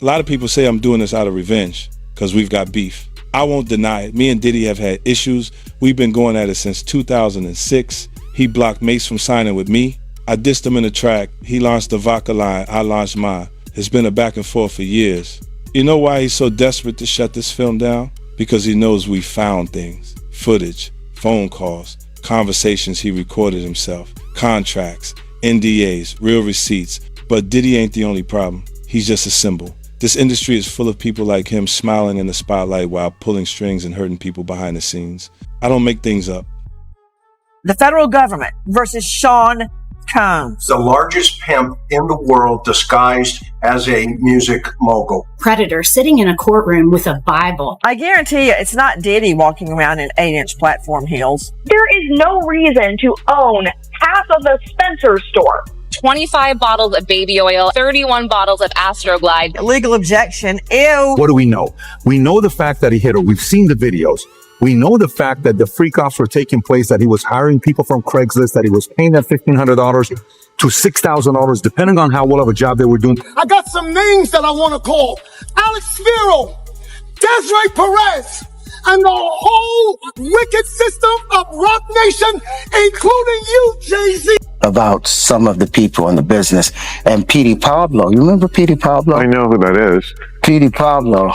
A lot of people say I'm doing this out of revenge because we've got beef. I won't deny it. Me and Diddy have had issues. We've been going at it since 2006. He blocked Mace from signing with me. I dissed him in the track. He launched the vodka line. I launched mine. It's been a back and forth for years. You know why he's so desperate to shut this film down? Because he knows we found things. Footage, phone calls, conversations he recorded himself, contracts, NDAs, real receipts. But Diddy ain't the only problem. He's just a symbol. This industry is full of people like him smiling in the spotlight while pulling strings and hurting people behind the scenes. I don't make things up. The federal government versus Sean Combs. The largest pimp in the world disguised as a music mogul. Predator sitting in a courtroom with a Bible. I guarantee you it's not Diddy walking around in 8-inch platform heels. There is no reason to own half of a Spencer store. 25 bottles of baby oil, 31 bottles of Astroglide. Legal objection. Ew. What do we know? We know the fact that he hit her. We've seen the videos. We know the fact that the freak-offs were taking place, that he was hiring people from Craigslist, that he was paying them $1,500 to $6,000, depending on how well of a job they were doing. I got some names that I want to call. Alex Spiro, Desiree Perez, and the whole wicked system of Rock Nation, including you, Jay-Z. About some of the people in the business. And Petey Pablo, you remember Petey Pablo? I know who that is. Petey Pablo,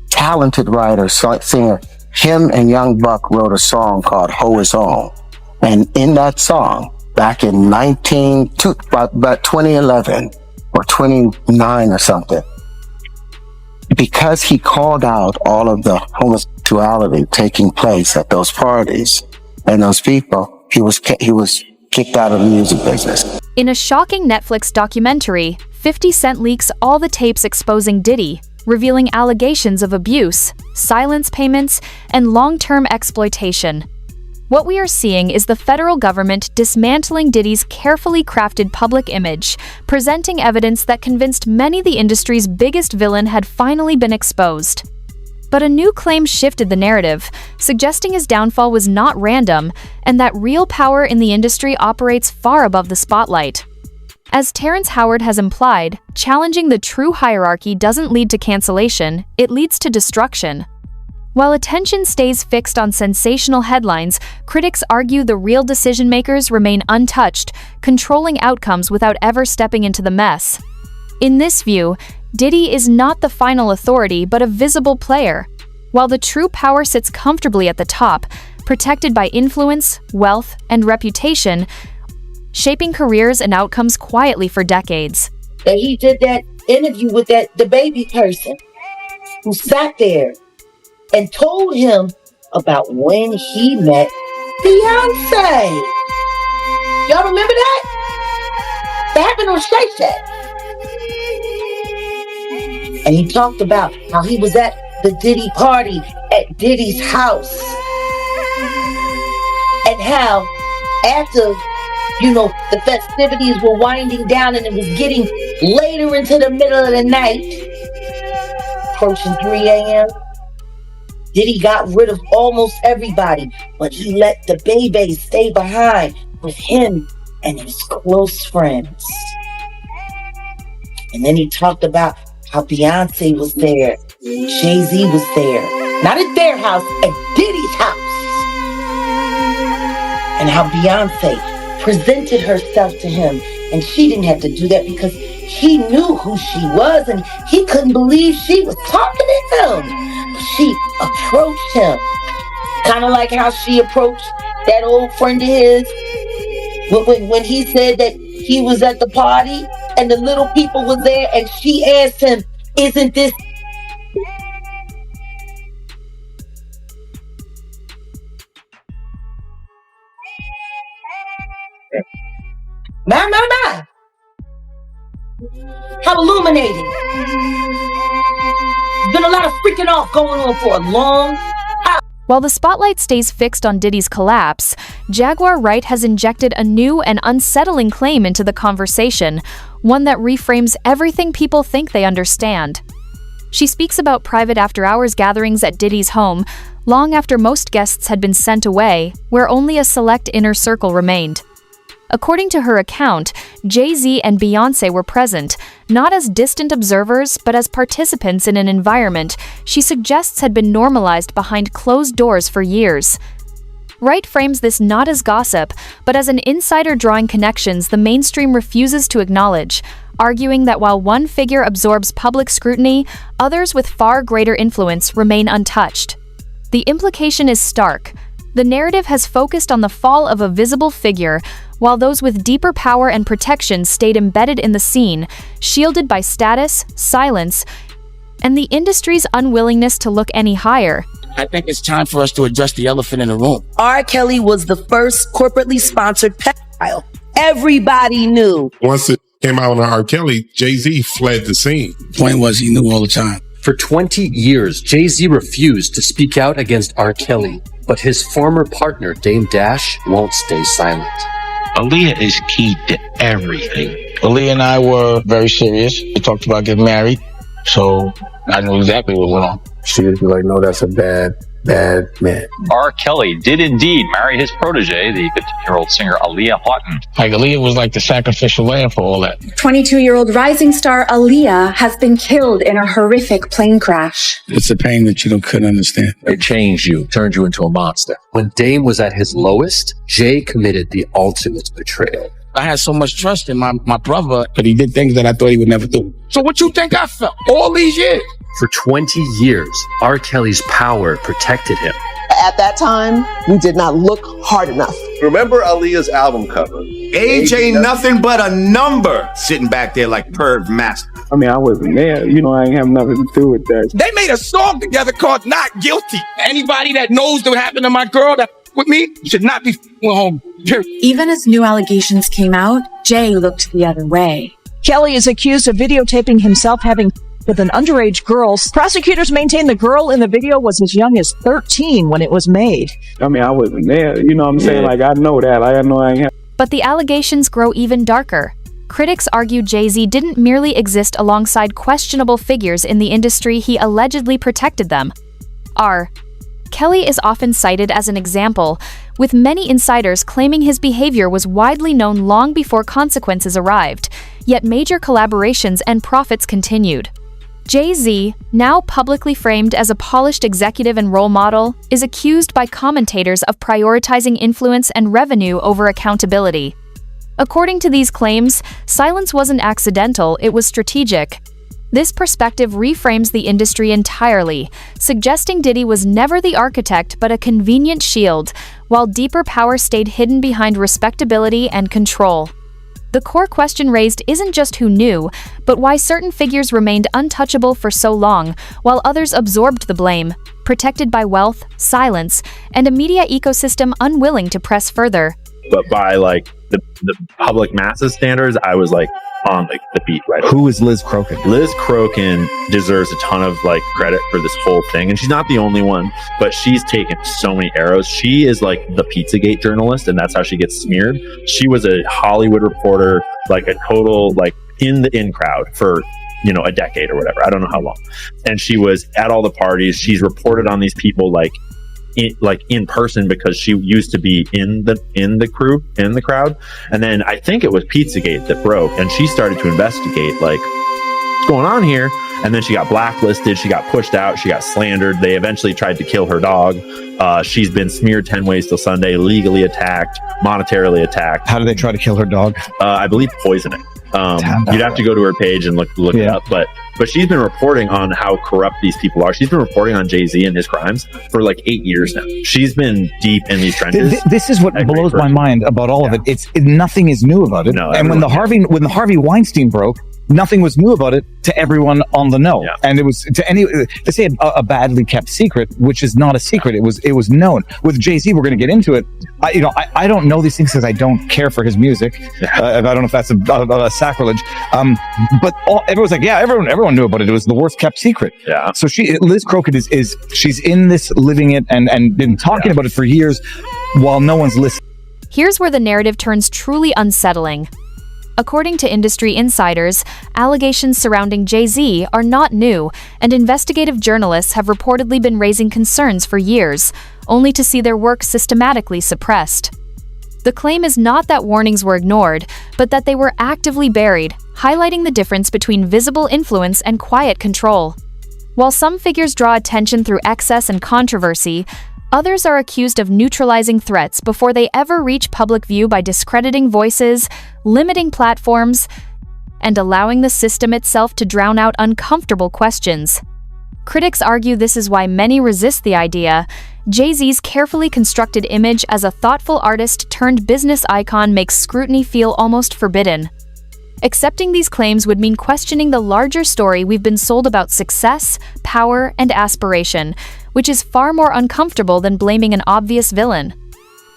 talented writer, singer. Him and Young Buck wrote a song called Ho Is On. And in that song, back in about 2011 or 29 or something, because he called out all of the homosexuality taking place at those parties and those people, he was kicked out of the music business. In a shocking Netflix documentary, 50 Cent leaks all the tapes exposing Diddy, revealing allegations of abuse, silence payments, and long-term exploitation. What we are seeing is the federal government dismantling Diddy's carefully crafted public image, presenting evidence that convinced many the industry's biggest villain had finally been exposed. But a new claim shifted the narrative, suggesting his downfall was not random and that real power in the industry operates far above the spotlight. As Terrence Howard has implied, challenging the true hierarchy doesn't lead to cancellation, it leads to destruction. While attention stays fixed on sensational headlines, critics argue the real decision-makers remain untouched, controlling outcomes without ever stepping into the mess. In this view, Diddy is not the final authority but a visible player, while the true power sits comfortably at the top, protected by influence, wealth, and reputation, shaping careers and outcomes quietly for decades. That he did that interview with the baby person who sat there and told him about when he met Beyonce. Y'all remember that? That happened on Shay Shack. And he talked about how he was at the Diddy party at Diddy's house. And how after the festivities were winding down and it was getting later into the middle of the night, approaching 3 a.m., Diddy got rid of almost everybody, but he let the baby stay behind with him and his close friends. And then he talked about how Beyonce was there, Jay-Z was there, not at their house, at Diddy's house. And how Beyonce presented herself to him, and she didn't have to do that because he knew who she was and he couldn't believe she was talking to him. She approached him, kind of like how she approached that old friend of his when he said that he was at the party and the little people was there, and she asked him, "Isn't this?" My. How illuminating. There's been a lot of freaking off going on for a long time. While the spotlight stays fixed on Diddy's collapse, Jaguar Wright has injected a new and unsettling claim into the conversation, one that reframes everything people think they understand. She speaks about private after-hours gatherings at Diddy's home, long after most guests had been sent away, where only a select inner circle remained. According to her account, Jay-Z and Beyonce were present, not as distant observers, but as participants in an environment she suggests had been normalized behind closed doors for years. Wright frames this not as gossip, but as an insider drawing connections the mainstream refuses to acknowledge, arguing that while one figure absorbs public scrutiny, others with far greater influence remain untouched. The implication is stark. The narrative has focused on the fall of a visible figure, while those with deeper power and protection stayed embedded in the scene, shielded by status, silence, and the industry's unwillingness to look any higher. I think it's time for us to address the elephant in the room. R. Kelly was the first corporately sponsored pedophile. Everybody knew. Once it came out on R. Kelly, Jay-Z fled the scene. Point was, he knew all the time. For 20 years, Jay-Z refused to speak out against R. Kelly, but his former partner, Dame Dash, won't stay silent. Aaliyah is key to everything. Aaliyah and I were very serious. We talked about getting married, so I knew exactly what went on. She would be like, no, that's a bad man. R. Kelly did indeed marry his protege, the 15-year-old singer Aaliyah Houghton. Like, Aaliyah was like the sacrificial lamb for all that. 22-year-old rising star Aaliyah has been killed in a horrific plane crash. It's a pain that you couldn't understand. It changed you, turned you into a monster. When Dame was at his lowest, Jay committed the ultimate betrayal. I had so much trust in my brother, but he did things that I thought he would never do. So what you think I felt all these years? For 20 years, R. Kelly's power protected him. At that time, we did not look hard enough. Remember Aaliyah's album cover? Age ain't nothing but a number, sitting back there like Perv Master. I mean, I wasn't there. I ain't have nothing to do with that. They made a song together called Not Guilty. Anybody that knows what happened to my girl that with me should not be home. Even as new allegations came out, Jay looked the other way. Kelly is accused of videotaping himself having with an underage girl. Prosecutors maintain the girl in the video was as young as 13 when it was made. I mean, I wasn't there. You know what I'm saying? Like, I know that. I know I ain't have. But the allegations grow even darker. Critics argue Jay-Z didn't merely exist alongside questionable figures in the industry he allegedly protected them. R. Kelly is often cited as an example, with many insiders claiming his behavior was widely known long before consequences arrived, yet major collaborations and profits continued. Jay-Z, now publicly framed as a polished executive and role model, is accused by commentators of prioritizing influence and revenue over accountability. According to these claims, silence wasn't accidental, it was strategic. This perspective reframes the industry entirely, suggesting Diddy was never the architect but a convenient shield, while deeper power stayed hidden behind respectability and control. The core question raised isn't just who knew, but why certain figures remained untouchable for so long, while others absorbed the blame, protected by wealth, silence, and a media ecosystem unwilling to press further. But by the public masses standards, I was on the beat, right? Who is Liz Crokin? Liz Crokin deserves a ton of credit for this whole thing, and she's not the only one, but she's taken so many arrows. She is the Pizzagate journalist, and that's how she gets smeared. She was a Hollywood reporter, a total in the in crowd for a decade or whatever. I don't know how long, and she was at all the parties. She's reported on these people in person because she used to be in the crowd. And then I think it was Pizzagate that broke, and she started to investigate what's going on here. And then she got blacklisted, she got pushed out, she got slandered. They eventually tried to kill her dog. She's been smeared 10 ways till Sunday, legally attacked, monetarily attacked. How did they try to kill her dog? I believe poisoning. You'd have to go to her page and look it up, but she's been reporting on how corrupt these people are. She's been reporting on Jay-Z and his crimes for 8 years now. She's been deep in these trenches. This is what blows my mind about all of it. Nothing is new about it. No, and when the Harvey Weinstein broke, nothing was new about it to everyone on the know. Yeah. And it was they say a badly kept secret, which is not a secret. It was known. With Jay-Z, we're going to get into it. I don't know these things because I don't care for his music. I don't know if that's a sacrilege. But everyone's everyone knew about it. It was the worst kept secret. Yeah. So Liz Crokin she's in this, living it, and been talking about it for years while no one's listening. Here's where the narrative turns truly unsettling. According to industry insiders, allegations surrounding Jay-Z are not new, and investigative journalists have reportedly been raising concerns for years, only to see their work systematically suppressed. The claim is not that warnings were ignored, but that they were actively buried, highlighting the difference between visible influence and quiet control. While some figures draw attention through excess and controversy, others are accused of neutralizing threats before they ever reach public view by discrediting voices, limiting platforms, and allowing the system itself to drown out uncomfortable questions. Critics argue this is why many resist the idea. Jay-Z's carefully constructed image as a thoughtful artist turned business icon makes scrutiny feel almost forbidden. Accepting these claims would mean questioning the larger story we've been sold about success, power, and aspiration, which is far more uncomfortable than blaming an obvious villain.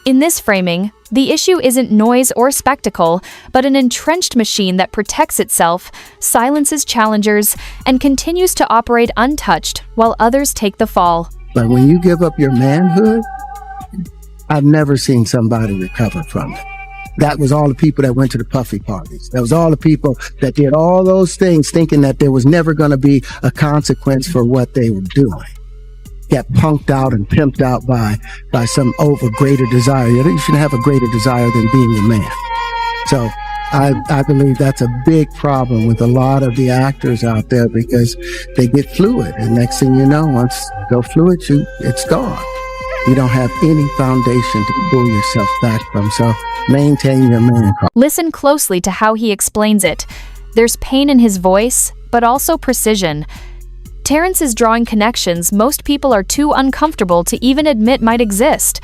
In this framing, the issue isn't noise or spectacle, but an entrenched machine that protects itself, silences challengers, and continues to operate untouched while others take the fall. But when you give up your manhood, I've never seen somebody recover from it. That was all the people that went to the puffy parties. That was all the people that did all those things thinking that there was never going to be a consequence for what they were doing. Got punked out and pimped out by some greater desire. You shouldn't have a greater desire than being a man. So I believe that's a big problem with a lot of the actors out there because they get fluid. And next thing you know, once you go fluid, it's gone. You don't have any foundation to pull yourself back from. So maintain your man card. Listen closely to how he explains it. There's pain in his voice, but also precision. Terrence is drawing connections most people are too uncomfortable to even admit might exist,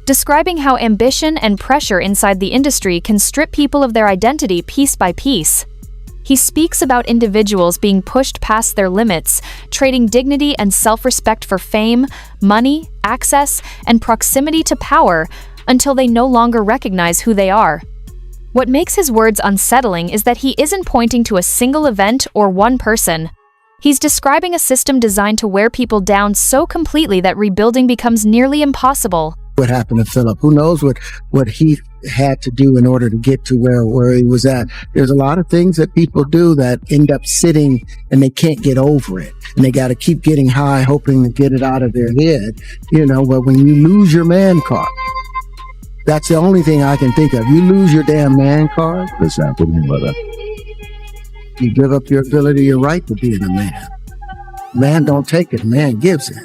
describing how ambition and pressure inside the industry can strip people of their identity piece by piece. He speaks about individuals being pushed past their limits, trading dignity and self-respect for fame, money, access, and proximity to power until they no longer recognize who they are. What makes his words unsettling is that he isn't pointing to a single event or one person. He's describing a system designed to wear people down so completely that rebuilding becomes nearly impossible. What happened to Philip? Who knows what he had to do in order to get to where he was at. There's a lot of things that people do that end up sitting and they can't get over it. And they got to keep getting high, hoping to get it out of their head. But when you lose your man card, that's the only thing I can think of. You lose your damn man card. What's that? What do you mean by that? You give up your ability, your right to being a man. Man don't take it, man gives it.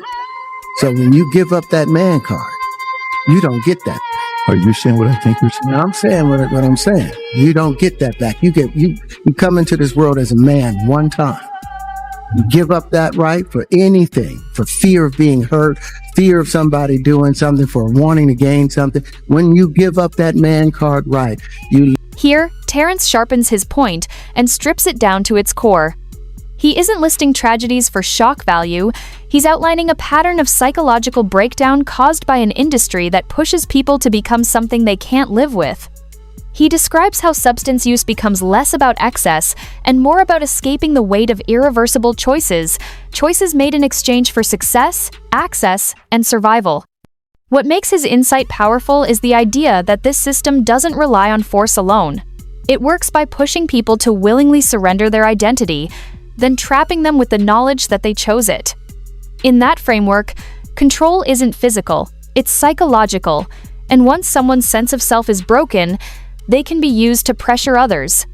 So when you give up that man card, you don't get that back. Are you saying what I think you're saying? No, I'm saying what I'm saying. You don't get that back. You come into this world as a man one time. You give up that right for anything, for fear of being hurt, fear of somebody doing something, for wanting to gain something. When you give up that man card right, you... Here, Terrence sharpens his point and strips it down to its core. He isn't listing tragedies for shock value. He's outlining a pattern of psychological breakdown caused by an industry that pushes people to become something they can't live with. He describes how substance use becomes less about excess and more about escaping the weight of irreversible choices made in exchange for success, access, and survival. What makes his insight powerful is the idea that this system doesn't rely on force alone. It works by pushing people to willingly surrender their identity, then trapping them with the knowledge that they chose it. In that framework, control isn't physical, it's psychological, and once someone's sense of self is broken, they can be used to pressure others.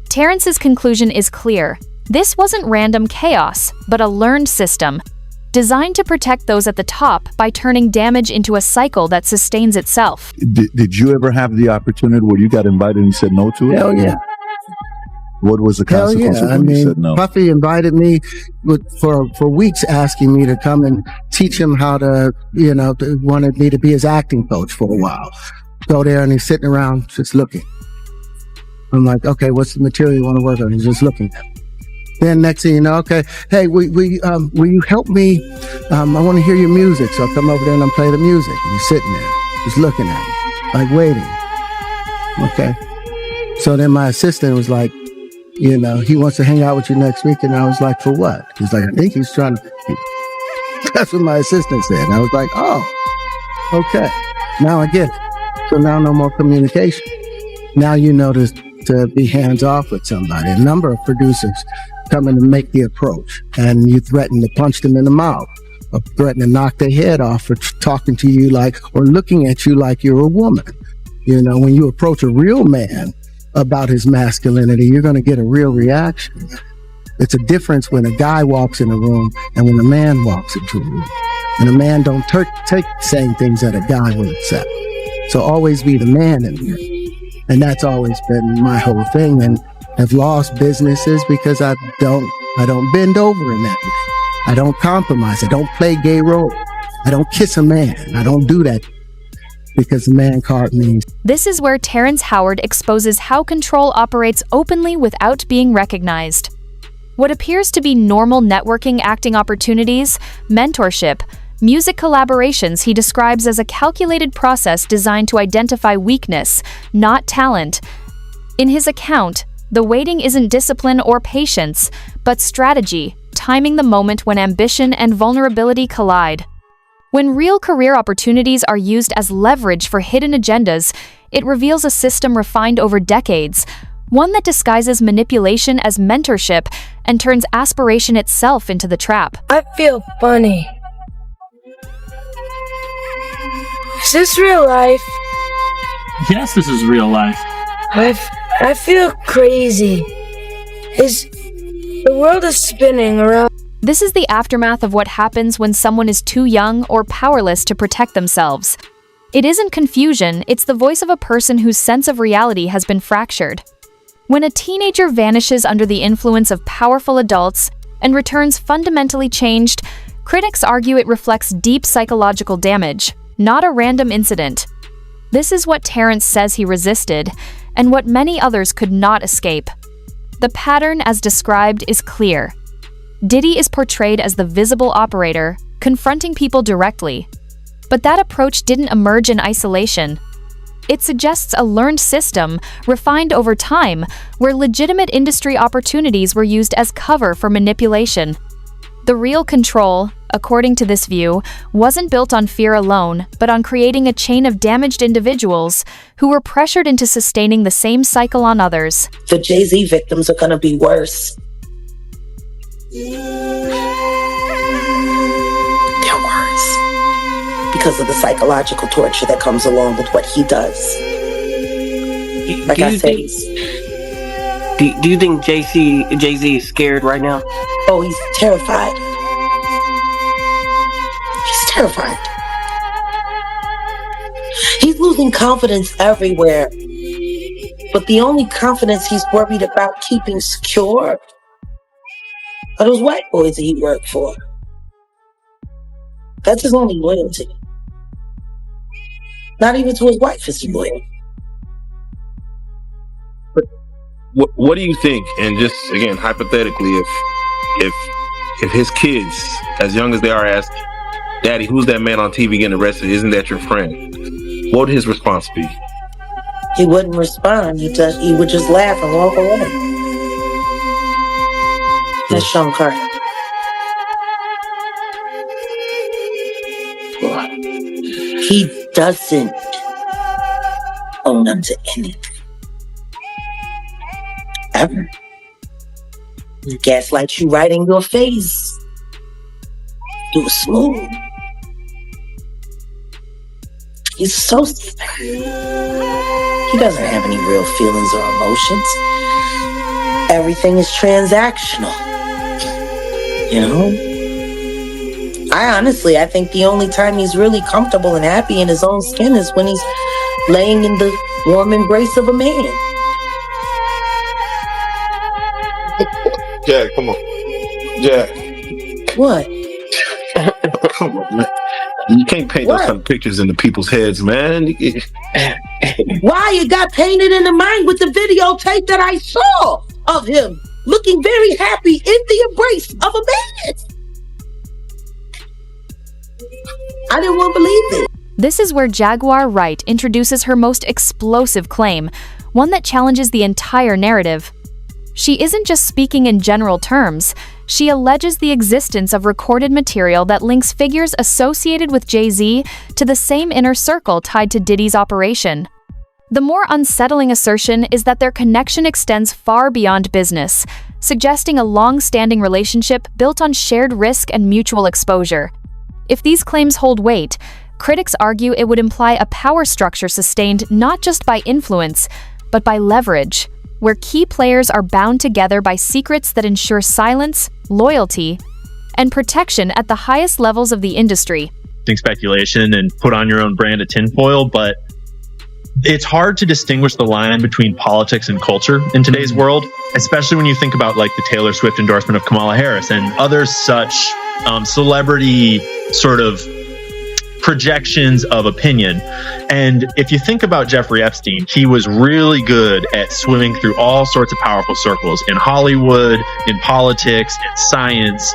Terrence's conclusion is clear. This wasn't random chaos, but a learned system, designed to protect those at the top by turning damage into a cycle that sustains itself. Did you ever have the opportunity where you got invited and you said no to it? Hell yeah. What was the consequence of when you said no? Puffy invited me for weeks, asking me to come and teach him how to, wanted me to be his acting coach for a while. Go there and he's sitting around just looking. I'm like, okay, what's the material you want to work on? He's just looking at me. Then next thing you know, okay, hey, will you help me? I want to hear your music. So I come over there and I play the music. And he's sitting there, just looking at me, like waiting. Okay. So then my assistant was like, he wants to hang out with you next week. And I was like, for what? He's like, I think he's trying to. That's what my assistant said. And I was like, oh, okay. Now I get it. So now no more communication. Now you know to be hands off with somebody. A number of producers come in and make the approach, and you threaten to punch them in the mouth, or threaten to knock their head off for talking to you or looking at you like you're a woman. When you approach a real man, about his masculinity, you're going to get a real reaction. It's a difference when a guy walks in a room and when a man walks into a room. And a man don't take saying things that a guy would accept. So always be the man in here. And that's always been my whole thing. And I've lost businesses because I don't bend over in that way. I don't compromise. I don't play gay role. I don't kiss a man. I don't do that because the man card means. This is where Terrence Howard exposes how control operates openly without being recognized. What appears to be normal networking acting opportunities, mentorship, music collaborations he describes as a calculated process designed to identify weakness, not talent. In his account, the waiting isn't discipline or patience, but strategy, timing the moment when ambition and vulnerability collide. When real career opportunities are used as leverage for hidden agendas, it reveals a system refined over decades, one that disguises manipulation as mentorship and turns aspiration itself into the trap. I feel funny. Is this real life? Yes, this is real life. I feel crazy. The world is spinning around. This is the aftermath of what happens when someone is too young or powerless to protect themselves. It isn't confusion, it's the voice of a person whose sense of reality has been fractured. When a teenager vanishes under the influence of powerful adults and returns fundamentally changed, critics argue it reflects deep psychological damage, not a random incident. This is what Terrence says he resisted, and what many others could not escape. The pattern, as described, is clear. Diddy is portrayed as the visible operator, confronting people directly. But that approach didn't emerge in isolation. It suggests a learned system, refined over time, where legitimate industry opportunities were used as cover for manipulation. The real control, according to this view, wasn't built on fear alone, but on creating a chain of damaged individuals who were pressured into sustaining the same cycle on others. The Jay-Z victims are going to be worse. They're worse because of the psychological torture that comes along with what he does. Like I said, do you think Jay-Z is scared right now? Oh, he's terrified. He's terrified. He's losing confidence everywhere. But the only confidence he's worried about keeping secure are those white boys that he worked for. That's his only loyalty. Not even to his wife is he loyal. What do you think? And just again, hypothetically, if his kids, as young as they are, ask, "Daddy, who's that man on TV getting arrested? Isn't that your friend?" What would his response be? He wouldn't respond. He would just laugh and walk away. That's Sean Carter. He doesn't own up to anything. Ever. He gaslights you right in your face. Do it smooth. He's so sad. He doesn't have any real feelings or emotions. Everything is transactional. You know? I think the only time he's really comfortable and happy in his own skin is when he's laying in the warm embrace of a man. Jack, come on. Jack. What? Come on, man. You can't paint those kind of pictures into people's heads, man. Why it got painted in the mind with the videotape that I saw of him looking very happy in the embrace of a man. I didn't want to believe it. This is where Jaguar Wright introduces her most explosive claim, one that challenges the entire narrative. She isn't just speaking in general terms. She alleges the existence of recorded material that links figures associated with Jay-Z to the same inner circle tied to Diddy's operation. The more unsettling assertion is that their connection extends far beyond business, suggesting a long-standing relationship built on shared risk and mutual exposure. If these claims hold weight, critics argue it would imply a power structure sustained not just by influence, but by leverage, where key players are bound together by secrets that ensure silence, loyalty, and protection at the highest levels of the industry. Speculation and put on your own brand of tinfoil, but it's hard to distinguish the line between politics and culture in today's world, especially when you think about like the Taylor Swift endorsement of Kamala Harris and other such celebrity sort of projections of opinion. And if you think about Jeffrey Epstein, he was really good at swimming through all sorts of powerful circles in Hollywood, in politics, in science.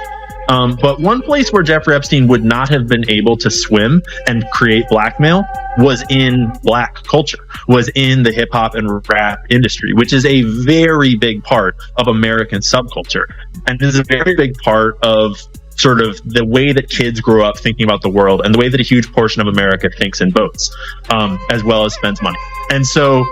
But one place where Jeffrey Epstein would not have been able to swim and create blackmail was in black culture, was in the hip hop and rap industry, which is a very big part of American subculture. And is a very big part of sort of the way that kids grow up thinking about the world and the way that a huge portion of America thinks and votes, as well as spends money. And so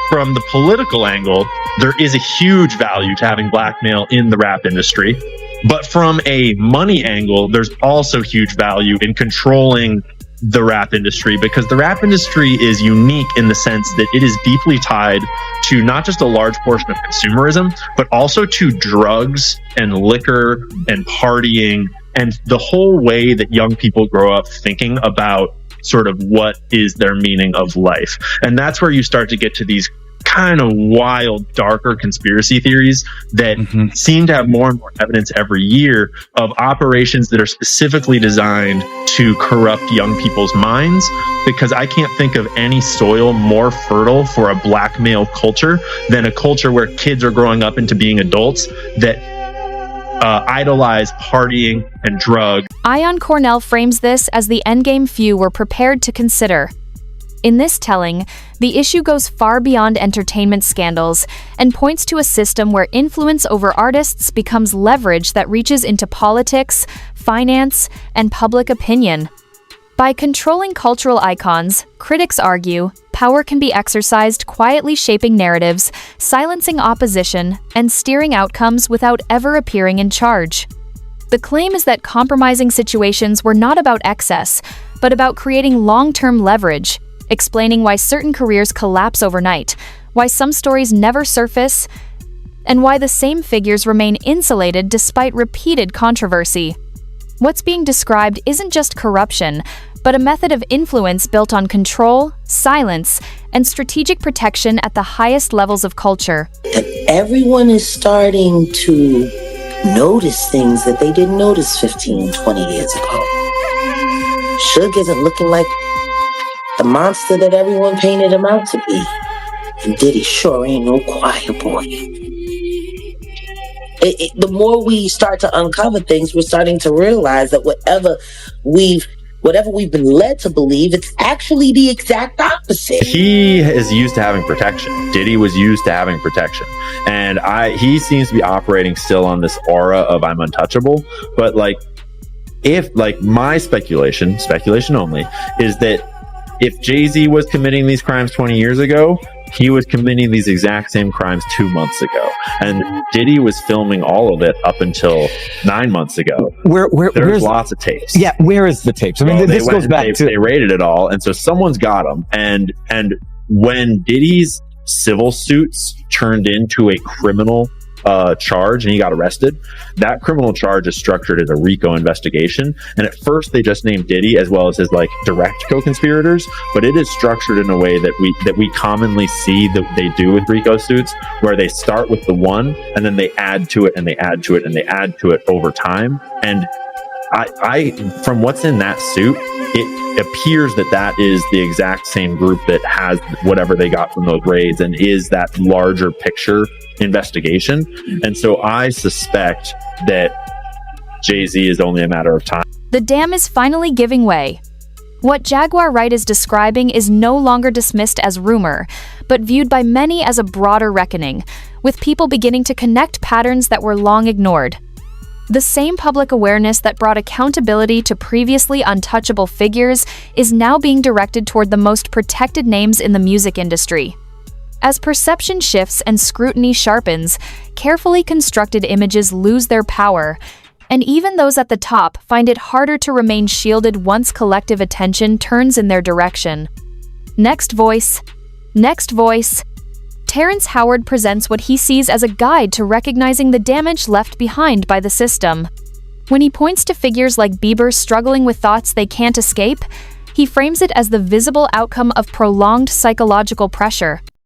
from the political angle, there is a huge value to having blackmail in the rap industry. But from a money angle, there's also huge value in controlling the rap industry, because the rap industry is unique in the sense that it is deeply tied to not just a large portion of consumerism, but also to drugs and liquor and partying and the whole way that young people grow up thinking about sort of what is their meaning of life. And that's where you start to get to these kind of wild, darker conspiracy theories that seem to have more and more evidence every year of operations that are specifically designed to corrupt young people's minds, because I can't think of any soil more fertile for a blackmail culture than a culture where kids are growing up into being adults that idolize partying and drugs. Ion Cornell frames this as the endgame few were prepared to consider. In this telling, the issue goes far beyond entertainment scandals and points to a system where influence over artists becomes leverage that reaches into politics, finance, and public opinion. By controlling cultural icons, critics argue, power can be exercised quietly shaping narratives, silencing opposition, and steering outcomes without ever appearing in charge. The claim is that compromising situations were not about excess, but about creating long-term leverage, explaining why certain careers collapse overnight, why some stories never surface, and why the same figures remain insulated despite repeated controversy. What's being described isn't just corruption, but a method of influence built on control, silence, and strategic protection at the highest levels of culture. That everyone is starting to notice things that they didn't notice 15, 20 years ago. Suge isn't looking like the monster that everyone painted him out to be. And Diddy sure ain't no quiet boy. The more we start to uncover things, we're starting to realize that whatever we've been led to believe, it's actually the exact opposite. He is used to having protection. Diddy was used to having protection. And he seems to be operating still on this aura of I'm untouchable. But my speculation only, is that if Jay-Z was committing these crimes 20 years ago, he was committing these exact same crimes 2 months ago. And Diddy was filming all of it up until 9 months ago. There's lots of tapes. Yeah, where is the tapes? I mean, this goes back to... They rated it all, and so someone's got them. And when Diddy's civil suits turned into a criminal charge and he got arrested, that criminal charge is structured as a RICO investigation. And at first they just named Diddy as well as his direct co-conspirators, but it is structured in a way that we commonly see that they do with RICO suits, where they start with the one and then they add to it and they add to it and they add to it over time. And I from what's in that suit, it appears that is the exact same group that has whatever they got from those raids and is that larger picture investigation. And so I suspect that Jay-Z is only a matter of time. The dam is finally giving way. What Jaguar Wright is describing is no longer dismissed as rumor, but viewed by many as a broader reckoning, with people beginning to connect patterns that were long ignored. The same public awareness that brought accountability to previously untouchable figures is now being directed toward the most protected names in the music industry. As perception shifts and scrutiny sharpens, carefully constructed images lose their power, and even those at the top find it harder to remain shielded once collective attention turns in their direction. Next voice. Terrence Howard presents what he sees as a guide to recognizing the damage left behind by the system. When he points to figures like Bieber struggling with thoughts they can't escape, he frames it as the visible outcome of prolonged psychological pressure.